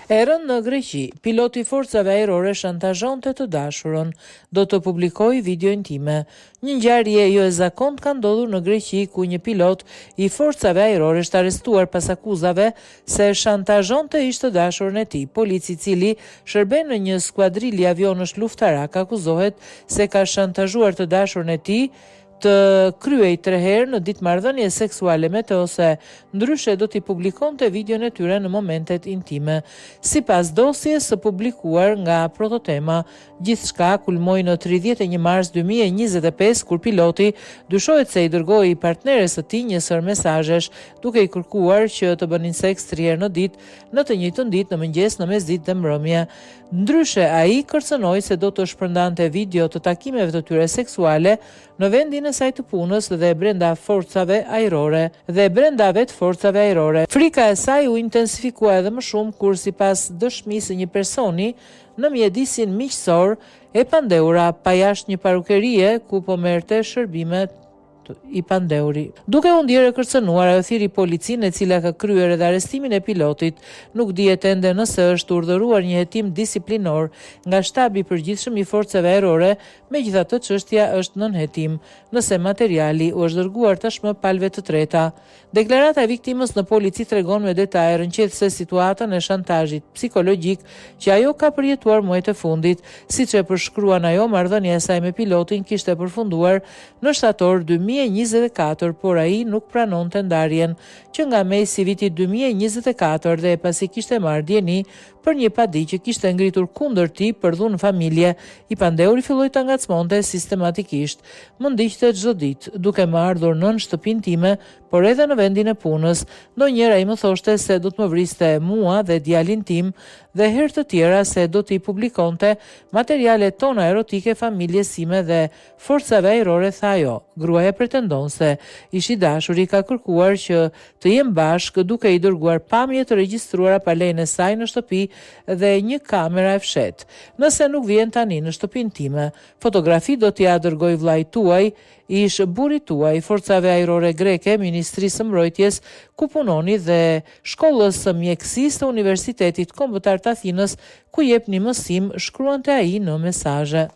Erën në Greqi, piloti i forcave ajrore shantazhonte të dashurën, do të publikoj video intime. Një ngjarje jo e zakontë ka ndodhur në Greqi ku një pilot i forcave ajrore është arrestuar pas akuzave se shantazhonte ish të dashurën e tij. Polici i cili shërben në një skuadrilë avionësh luftarak akuzohet se ka shantazhuar të dashurën e tij të kryej 3 herë në ditëmarrëdhënie seksuale me të ose ndryshe do t'i publikonte videon e tyre në momentet intime. Sipas dosjes së publikuar nga Prototema, gjithçka kulmoi në 31 mars 2025 kur piloti dyshohet se i dërgoi partneres së tij një sër mesazhesh duke i kërkuar që të bënin seks 3 herë në ditë, në të njëjtën ditë, në mëngjes, në mesditë dhe mbrëmje. Ndryshe ai kërcënoi se do të shpërndante video të takimeve të tyre seksuale në vendin e saj të punës dhe brenda forcave ajrore Frika e saj u intensifikua edhe më shumë kur sipas dëshmisë së një personi në mjedisin miqësor e pandeura pa jashtë një parukerie ku po merrte shërbimet i pandeuri. Duke u ndjerë e kërcënuar, ajo thiri policinë e cila ka kryer edhe arrestimin e pilotit. Nuk dihet ende nëse është urdhëruar një hetim disiplinor nga shtabi i përgjithshëm i forcave ajrore, megjithatë çështja është nën hetim, nëse materiali u është dërguar tashmë palëve të treta. Deklarata e viktimës në polici tregon me detaje rënqethëse situatën e shantazhit psikologjik që ajo ka përjetuar muajt e fundit, siç e përshkruan ajo, marrëdhënia e saj me pilotin kishte përfunduar në shtator 2024, por ai nuk pranonte ndarjen, që nga mesi i vitit 2024 dhe pasi kishte marrë dieni për një padi që kishte ngritur kundër tij për dhunë familje, i pandeuri filloi ta ngacmonte sistematikisht. Më ndiqte çdo ditë, duke më ardhur nën shtëpinë time, por edhe në vendin e punës. Ndonjëherë ai më thoshte se do të më vriste mua dhe djalin tim dhe herë të tjera se do t'i publikonte materialet tona erotike familjes sime dhe forcave ajrore, tha ajo. Gruaja pretendon se ishi dashuri ka kërkuar që të jem bashkë duke i dërguar pamje të regjistruara pa lejen e saj në shtëpi dhe një kamera e fshet. Nëse nuk vjen tani në shtëpinë time, fotografi do t'ia dërgoj vllait tuaj, ish burrit tuaj, forcave ajrore greke, Ministrisë së Mbrojtjes, ku punoni dhe shkollës së mjekësisë të Universitetit Kombëtar të Athinës, ku jep një mësim, shkruante ai në mesazhe.